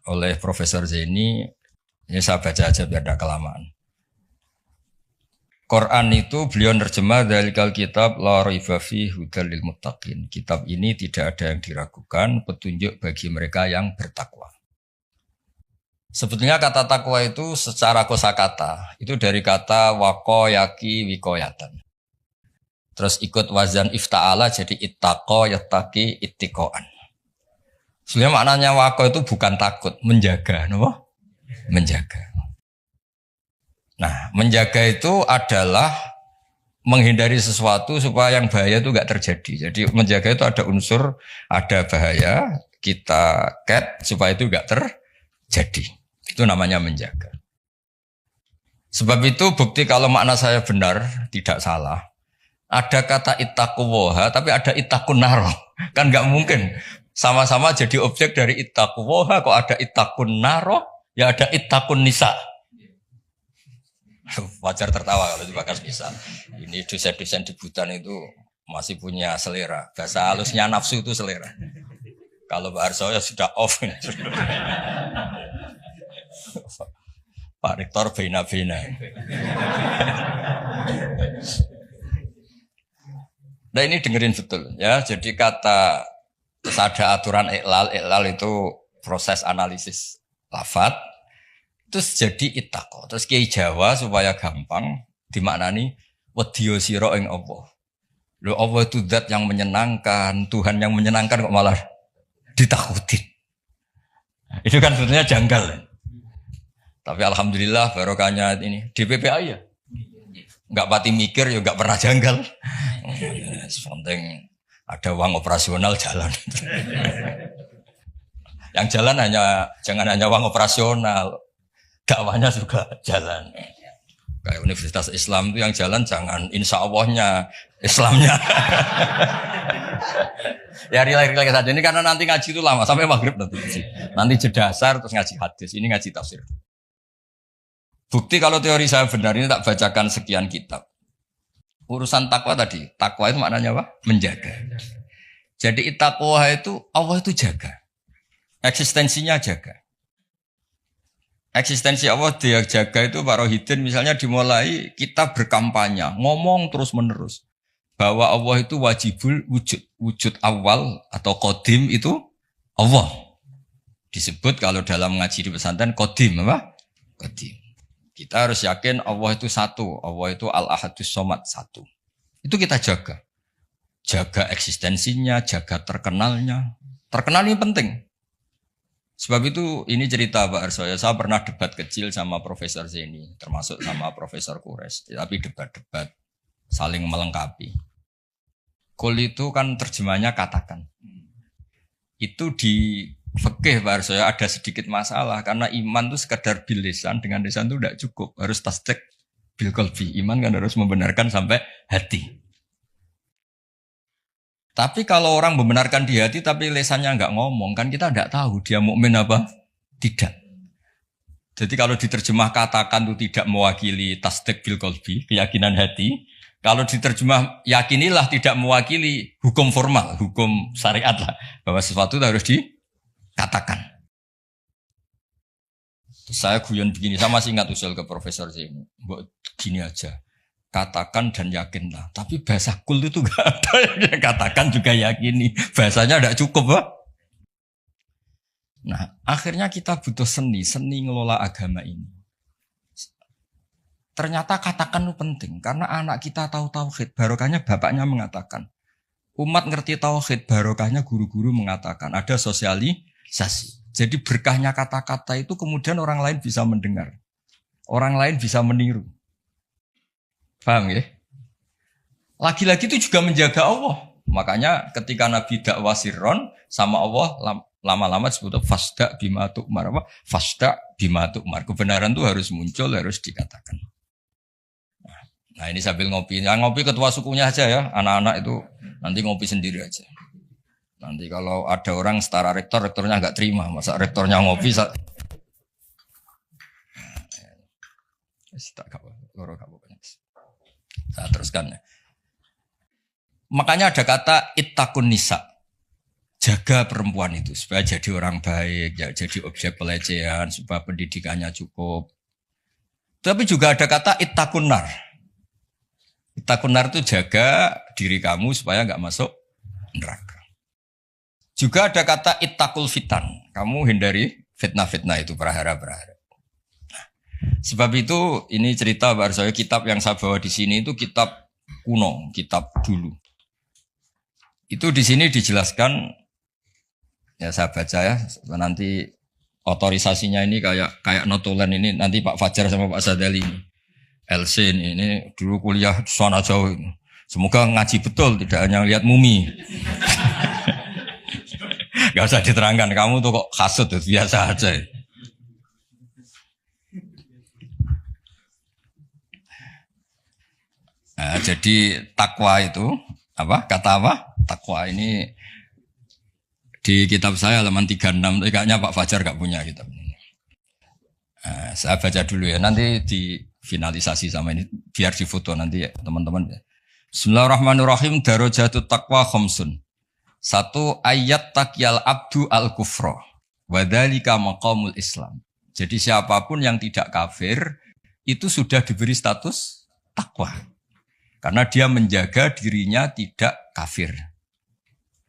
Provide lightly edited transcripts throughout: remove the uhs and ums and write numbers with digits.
oleh Profesor Zaini. Ini saya baca aja biar tidak kelamaan. Quran itu beliau nerjemah dalikal kitab la raiba fihi hudal lil muttaqin. Kitab ini tidak ada yang diragukan, petunjuk bagi mereka yang bertakwa. Sebetulnya kata takwa itu secara kosakata itu dari kata waqayaki wikoyatan. Terus ikut wazan ifta'ala jadi ittaqo yattaqi ittiqoan. Sebenarnya maknanya waqo itu bukan takut, menjaga, no? Menjaga. Nah, menjaga itu adalah menghindari sesuatu supaya yang bahaya itu enggak terjadi. Jadi menjaga itu ada unsur, ada bahaya, kita cat supaya itu enggak terjadi. Itu namanya menjaga. Sebab itu bukti kalau makna saya benar, tidak salah. Ada kata ittaquwoha, tapi ada ittaqun naro. Kan enggak mungkin. Sama-sama jadi objek dari ittaquwoha, kok ada ittaqun naro, ya ada ittaqun nisa. Wajar tertawa kalau dibahas bisa. Ini dosen-dosen di Butan itu masih punya selera. Bahasa halusnya nafsu itu selera. Kalau Pak Harso ya sudah off. Pak Rektor bina-bina. Nah ini dengerin betul ya. Jadi kata terus ada aturan iklal itu proses analisis lafadz. Terus jadi ittaqo. Terus Kiai Jawa supaya gampang dimaknani wedya sira ing Allah. Lho Allah itu zat yang menyenangkan, Tuhan yang menyenangkan kok malah ditakutin. Itu kan sebetulnya janggal. Tapi alhamdulillah barokahnya ini DPPA ya. Enggak pati mikir ya enggak pernah janggal. Penting ada uang operasional jalan. Yang jalan jangan hanya uang operasional. Dakwahnya juga jalan. Kayak Universitas Islam itu yang jalan jangan insya Allahnya Islamnya. Ya relay saja ini karena nanti ngaji itu lama sampai maghrib nanti. Nanti jedasar terus ngaji hadis. Ini ngaji tafsir. Bukti kalau teori saya benar ini tak bacakan sekian kitab. Urusan takwa tadi, takwa itu maknanya apa? Menjaga. Jadi takwa itu Allah itu jaga. Eksistensinya jaga. Eksistensi Allah dia jaga itu Pak Rohidin misalnya dimulai kita berkampanye, ngomong terus menerus bahwa Allah itu wajibul wujud, wujud awal atau qadim itu Allah. Disebut kalau dalam ngaji di pesantren qadim apa? Qadim. Kita harus yakin Allah itu satu, Allah itu al-ahadus somad satu. Itu kita jaga. Jaga eksistensinya, jaga terkenalnya. Terkenal ini penting. Sebab itu ini cerita Pak Arso ya, saya pernah debat kecil sama Profesor Zaini, termasuk sama Profesor Kures, tapi debat-debat saling melengkapi. Kul itu kan terjemahnya katakan. Itu di fikih Pak Arso ya ada sedikit masalah karena iman itu sekedar bil lisan, dengan lisan itu tidak cukup, harus tasdik bil qalbi. Iman kan harus membenarkan sampai hati. Tapi kalau orang membenarkan di hati tapi lesannya enggak ngomong, kan kita enggak tahu dia mukmin apa tidak. Jadi kalau diterjemah katakan itu tidak mewakili tasdik bil qalbi, keyakinan hati. Kalau diterjemah yakinilah tidak mewakili hukum formal, hukum syariat lah, bahwa sesuatu harus dikatakan. Saya guyon begini, saya masih ingat usul ke Profesor Zaini, gini aja. Katakan dan yakinlah. Tapi bahasa kul itu enggak ada yang katakan juga yakini. Bahasanya enggak cukup, Pak. Nah, akhirnya kita butuh seni ngelola agama ini. Ternyata katakan itu penting. Karena anak kita tahu tauhid. Barokahnya bapaknya mengatakan. Umat ngerti tauhid. Barokahnya guru-guru mengatakan. Ada sosialisasi. Jadi berkahnya kata-kata itu kemudian orang lain bisa mendengar. Orang lain bisa meniru. Paham ya? Lagi-lagi itu juga menjaga Allah. Makanya ketika Nabi dakwah sirron sama Allah lama-lama disebut fasda bima tu'mar apa? Fasda bima tu'mar. Kebenaran itu harus muncul, harus dikatakan. Nah, ini sambil ngopi. Nah, ngopi ketua sukunya aja ya. Anak-anak itu nanti ngopi sendiri aja. Nanti kalau ada orang setara rektor, rektornya enggak terima. Masa rektornya ngopi saya teruskan ya. Makanya ada kata ittaqun nisa. jaga perempuan itu supaya jadi orang baik, jadi objek pelecehan, supaya pendidikannya cukup. Tapi juga ada kata ittaqunar. Ittaqunar itu jaga diri kamu supaya nggak masuk neraka. Juga ada kata ittaqul fitan. Kamu hindari fitnah-fitnah itu, prahara-prahara. Nah, sebab itu ini cerita baru saya, kitab yang saya bawa di sini itu kitab kuno, kitab dulu. Itu di sini dijelaskan, ya saya baca ya, nanti otorisasinya ini kayak notulen ini, nanti Pak Fajar sama Pak Sadali ini. LC ini dulu kuliah sana jauh ini. Semoga ngaji betul, tidak hanya lihat mumi. Gak usah diterangkan, kamu tuh kok kasut tuh, biasa aja. Nah, jadi takwa itu apa? Kata apa? Takwa ini di kitab saya halaman 36, kayaknya Pak Fajar gak punya kitab ini. Nah, saya baca dulu ya, nanti difinalisasi sama ini, biar difoto nanti ya teman-teman. Bismillahirrahmanirrahim. Darajatut taqwa khamsun. 1 ayat takyal abdu al-kufra wa dzalika maqamul Islam. Jadi siapapun yang tidak kafir itu sudah diberi status takwa. Karena dia menjaga dirinya tidak kafir.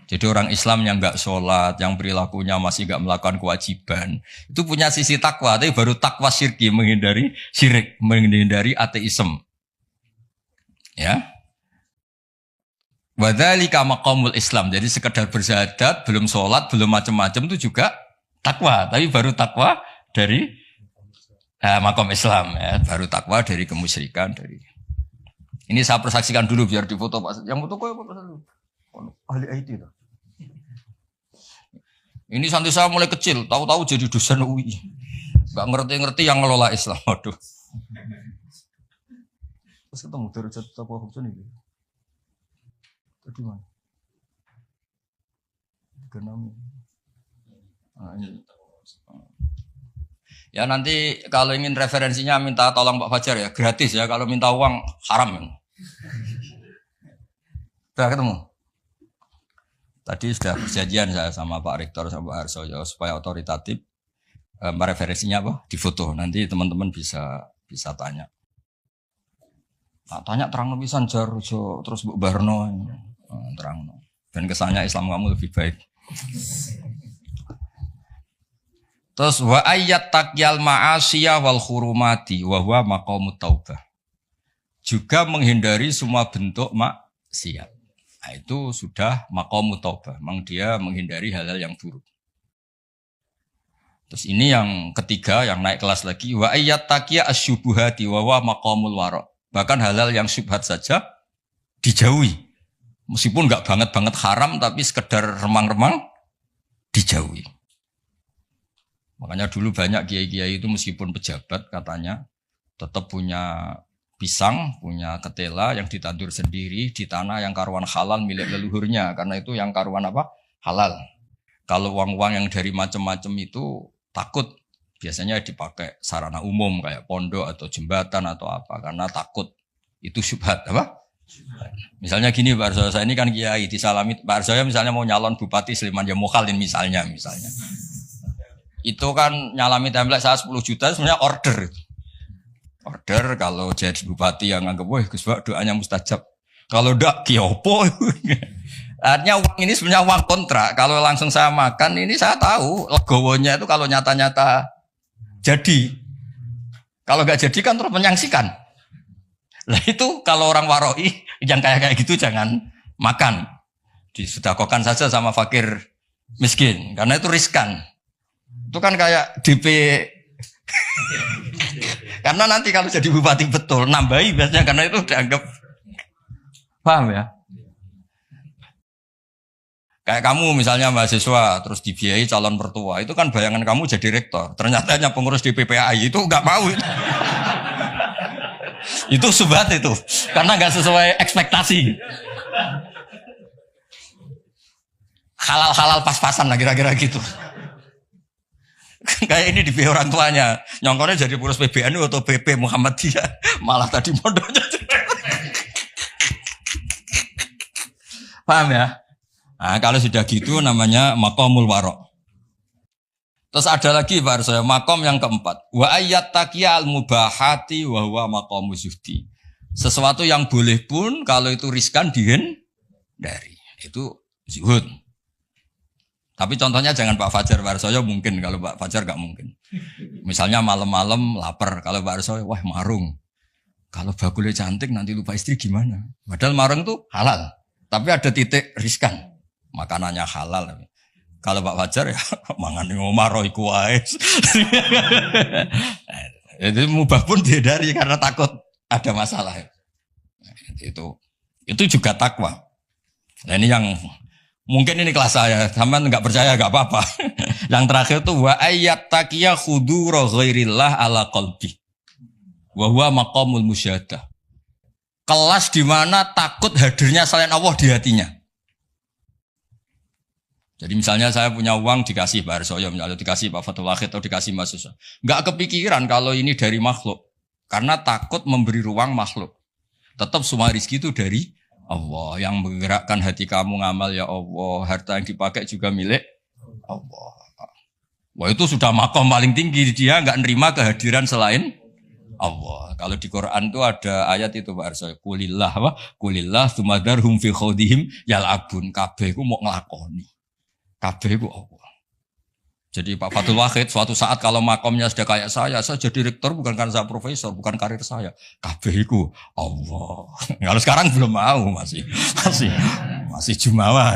Jadi orang Islam yang enggak sholat, yang perilakunya masih enggak melakukan kewajiban, itu punya sisi takwa, tapi baru takwa syirki, menghindari syirik, menghindari ateisme. Ya. Wa dzalika maqamul Islam. Jadi sekedar bersyahadat, belum sholat, belum macam-macam itu juga takwa, tapi baru takwa dari maqam Islam, ya, baru takwa dari kemusyrikan, dari. Ini saya persaksikan dulu biar difoto Pak. Yang foto kok apa dulu? Ahli IT itu. Ini santri saya mulai kecil, tahu-tahu jadi dosen UI. Enggak ngerti-ngerti yang ngelola Islam. Waduh. Terus ketemu derajat apa hukum ini? Tadi mana? Genami. Nah, ini. Ya nanti kalau ingin referensinya minta tolong Pak Fajar ya, gratis ya. Kalau minta uang haram. Sudah ketemu? Tadi sudah perjanjian saya sama Pak Rektor sama Pak Harsoyo supaya otoritatif. Referensinya apa? Di foto. Nanti teman-teman bisa tanya. Nah, tanya terang lebih sanjar terus Bu Barno terang. Dan kesannya Islam kamu lebih baik. Terus wa ayat takyal ma'asiyah wal khurumati wa huwa maqamut taubah. Juga menghindari semua bentuk maksiat. Nah, itu sudah maqamut taubah. Memang dia menghindari hal-hal yang buruk. Terus ini yang ketiga yang naik kelas lagi wa ayat taqiya asyubuhati wa huwa maqamul wara'. Bahkan hal-hal yang syubhat saja dijauhi. Meskipun enggak banget haram tapi sekedar remang-remang dijauhi. Makanya dulu banyak kiai-kiai itu meskipun pejabat katanya tetap punya pisang, punya ketela yang ditandur sendiri di tanah yang karuan halal milik leluhurnya. Karena itu yang karuan apa? Halal. Kalau uang-uang yang dari macam-macam itu takut biasanya dipakai sarana umum kayak pondok atau jembatan atau apa. Karena takut itu syubhat apa? Misalnya gini Pak Arsoyo, saya ini kan kiai disalami. Pak Arsoyo misalnya mau nyalon Bupati Sleman ya Mukhalin misalnya. Itu kan nyalami template saya 10 juta sebenarnya order. Order kalau jadi bupati yang anggap wah Gus Pak doanya mustajab. Kalau ndak kiopo. Artinya uang ini sebenarnya uang kontrak. Kalau langsung saya makan ini saya tahu legowonya itu kalau nyata-nyata jadi. Kalau enggak jadi kan terus menyangsikan. Nah itu kalau orang waroi yang kayak gitu jangan makan. Disedekahkan saja sama fakir miskin karena itu riskan. Itu kan kayak DP. Karena nanti kalau jadi bupati betul nambahi biasanya karena itu dianggap paham ya. Kayak kamu misalnya mahasiswa terus dibiayai calon mertua itu kan bayangan kamu jadi rektor. Ternyata hanya pengurus DPPAI itu nggak mau. Itu subhat itu karena nggak sesuai ekspektasi. Halal pas-pasan lah kira-kira gitu. Kayak ini di orang tuanya nyongkornya jadi pengurus PBNU atau PP Muhammadiyah malah tadi mondoknya paham ya. Nah, kalau sudah gitu namanya maqamul wara'. Terus ada lagi Pak Arso, makom yang keempat. Wa ayat taqiyal mubahati wa huwa maqamu zuhdi. Sesuatu yang boleh pun kalau itu riskan dihindari. Itu zuhud. Tapi contohnya jangan Pak Fajar, Pak Arso mungkin, kalau Pak Fajar gak mungkin. Misalnya malam-malam lapar, kalau Pak Arso wah marung. Kalau bakulnya cantik nanti lupa istri gimana? Padahal marung itu halal. Tapi ada titik riskan. Makanannya halal. Kalau Pak Fajar ya mangan ngomaro iku wae. Itu mubah pun dihindari karena takut ada masalah. Itu juga takwa. Nah ini yang mungkin ini kelas saya, sampean enggak percaya enggak apa-apa. Yang terakhir itu wa ayat taqiya khudura ghairillah ala qalbi. Wa huwa maqamul musyahadah. Kelas di mana takut hadirnya selain Allah di hatinya. Jadi misalnya saya punya uang dikasih Pak Arsoyo, misalnya dikasih Pak Fatul Wahid atau dikasih Mas Susa. Enggak kepikiran kalau ini dari makhluk. Karena takut memberi ruang makhluk. Tetap semua rezeki itu dari Allah. Yang menggerakkan hati kamu ngamal ya Allah. Harta yang dipakai juga milik Allah. Wah itu sudah makom paling tinggi. Dia enggak nerima kehadiran selain Allah. Kalau di Quran itu ada ayat itu Pak Arsoyo. Kulillah wa kulillah sumadarhum fi khawdihim yal'abun. Kabeh ku mau ngelakoni. Kabeh itu Allah. Jadi Pak Fatul Wahid suatu saat kalau makomnya sudah kayak saya jadi rektor bukan karena saya profesor, bukan karir saya. Kabeh itu Allah. Kalau sekarang belum mau masih jumawa.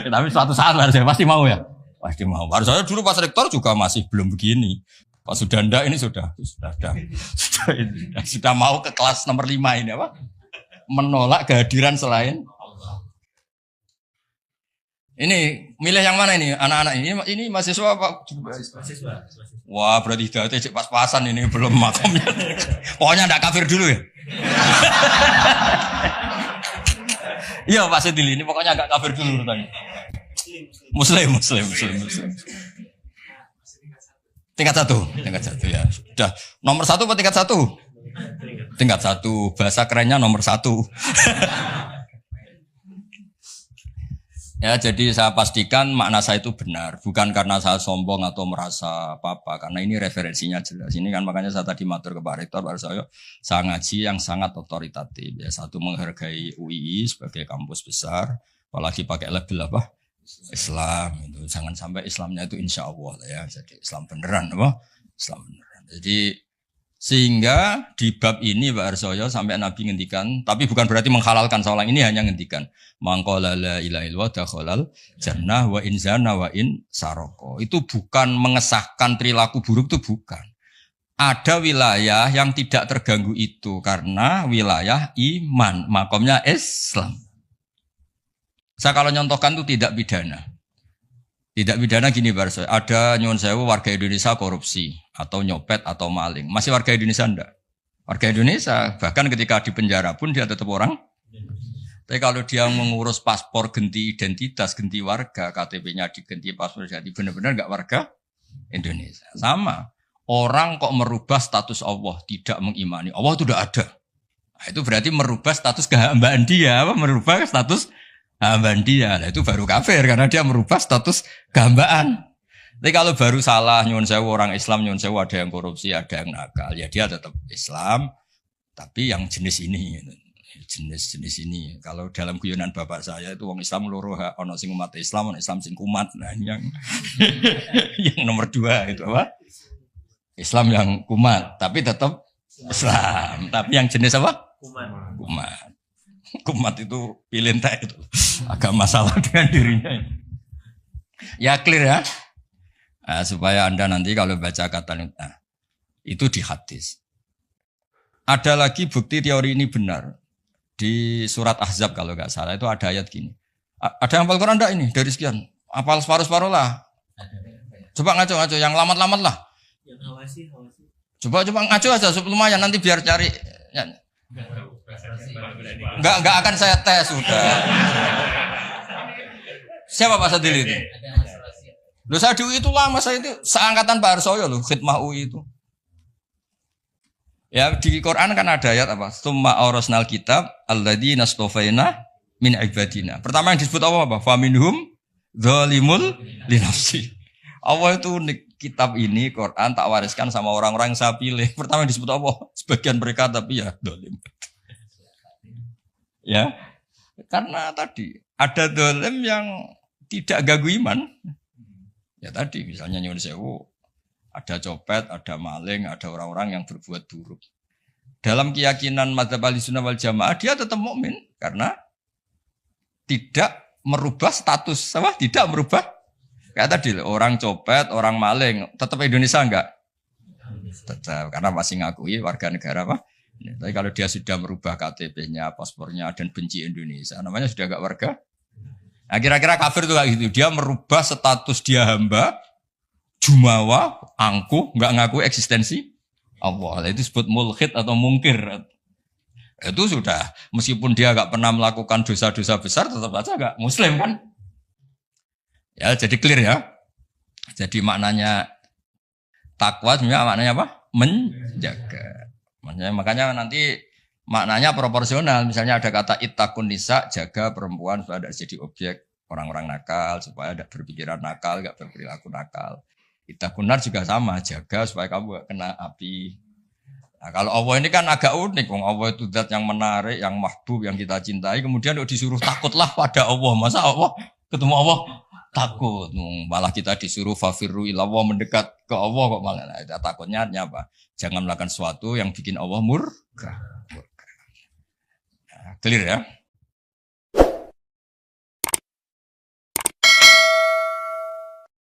Tapi suatu saat saya pasti mau ya. Pasti mau. Baru saya dulu pas rektor juga masih belum begini. Pak Sudanda ini sudah mau ke kelas nomor 5 ini apa? Menolak kehadiran selain ini milih yang mana ini anak-anak ini mahasiswa Pak? Mahasiswa. Wah berarti data cek pas-pasan ini belum makomnya. Pokoknya ndak kafir dulu ya. Iya Pak Sedili ini pokoknya agak kafir dulu tanya. Muslim. Tingkat satu ya. Sudah nomor 1 atau tingkat 1? Tingkat 1. Bahasa kerennya nomor 1. Ya, jadi saya pastikan makna saya itu benar, bukan karena saya sombong atau merasa apa-apa, karena ini referensinya jelas. Ini kan makanya saya tadi matur ke Pak Rektor, Pak saya ngaji yang sangat otoritatif. Ya, satu menghargai UII sebagai kampus besar, apalagi pakai label apa? Islam. Itu jangan sampai Islamnya itu insya Allah ya, jadi Islam beneran, apa? Islam beneran. Jadi sehingga di bab ini Pak Arsoyo sampai Nabi ngendikan, tapi bukan berarti menghalalkan soal ini, hanya ngendikan mangqala la ilaha illallah dakhalal jannah wa in zana wa in saroko. Itu bukan mengesahkan perilaku buruk, itu bukan. Ada wilayah yang tidak terganggu itu karena wilayah iman, makomnya Islam. Saya kalau nyontohkan itu tidak pidana. Tidak pidana gini Pak Arsoyo, ada nyuwun sewu warga Indonesia korupsi atau nyopet atau maling. Masih warga Indonesia enggak? Warga Indonesia, bahkan ketika di penjara pun dia tetap orang. Tapi kalau dia mengurus paspor ganti identitas, ganti warga, KTP-nya diganti paspor jadi benar-benar enggak warga Indonesia. Sama. Orang kok merubah status Allah, tidak mengimani. Allah itu sudah ada. Nah, itu berarti merubah status kehambaan dia, merubah status hambaan dia. Nah, itu baru kafir karena dia merubah status kehambaan. Tapi kalau baru salah, nyuwun sewu orang Islam, nyuwun sewu ada yang korupsi, ada yang nakal, ya dia tetap Islam, tapi yang jenis ini, jenis ini. Kalau dalam guyonan bapak saya itu orang Islam loro, ono sing umat Islam, ono Islam sing kumat. Nah, yang yang nomor 2 itu apa? Islam yang kumat, tapi tetap Islam. Tapi yang jenis apa? Kumat. Kumat itu pilih entah itu. Agak masalah dengan dirinya. Ya clear ya. Nah, supaya Anda nanti kalau baca kata itu di hadis. Ada lagi bukti teori ini benar. Di surat Ahzab kalau nggak salah itu ada ayat gini. Ada yang hafal Quran enggak ini dari sekian? Hafal separuh-separuh lah. Coba ngaco-ngaco yang lamat-lamat lah. Yang hawasi. Coba ngaco aja lumayan nanti biar cari. Enggak akan saya tes sudah. Siapa Pak Sadili itu? Loh saya di UI itu lama, saya itu seangkatan Pak Arsoyo loh, khidmah UI itu. Ya di Quran kan ada ayat apa? Tsumma awrasnal kitab alladzi nastofaina min ibadina. Pertama yang disebut Allah apa? Faminhum zalimul linafsi. Allah itu kitab ini Quran tak wariskan sama orang-orang yang saya pilih. Pertama yang disebut Allah, sebagian mereka tapi ya zalim. Ya. Karena tadi ada zalim yang tidak ganggu iman. Ya tadi misalnya nyuwun sewu, ada copet, ada maling, ada orang-orang yang berbuat buruk. Dalam keyakinan madzhab Ahlussunnah wal Jamaah dia tetap mukmin karena tidak merubah status, apa? Tidak merubah. Kayak tadi orang copet, orang maling, tetap Indonesia enggak? Tetap karena masih ngakui warga negara apa? Ya, tapi kalau dia sudah merubah KTP-nya, paspornya dan benci Indonesia, namanya sudah enggak warga. Nah, kira-kira kafir itu kayak gitu. Dia merubah status dia hamba, jumawa, angkuh, enggak ngaku eksistensi Allah. Itu disebut mulhid atau mungkir. Itu sudah, meskipun dia enggak pernah melakukan dosa-dosa besar, tetap saja enggak muslim kan? Ya, jadi clear ya. Jadi maknanya takwa sebenarnya maknanya apa? Menjaga. Makanya nanti maknanya proporsional. Misalnya ada kata ittaqun nisa, jaga perempuan supaya tidak jadi objek orang-orang nakal, supaya tidak berpikiran nakal, tidak berperilaku nakal. Ittaqun nar juga sama, jaga supaya kamu tidak kena api. Nah, kalau Allah ini kan agak unik. Allah itu zat yang menarik, yang mahbub, yang kita cintai. Kemudian disuruh takutlah pada Allah. Masa Allah ketemu Allah takut, malah kita disuruh fafirru ilallah, mendekat ke Allah kok malah. Nah, takutnya apa? Jangan melakukan sesuatu yang bikin Allah murka. Nah, clear ya?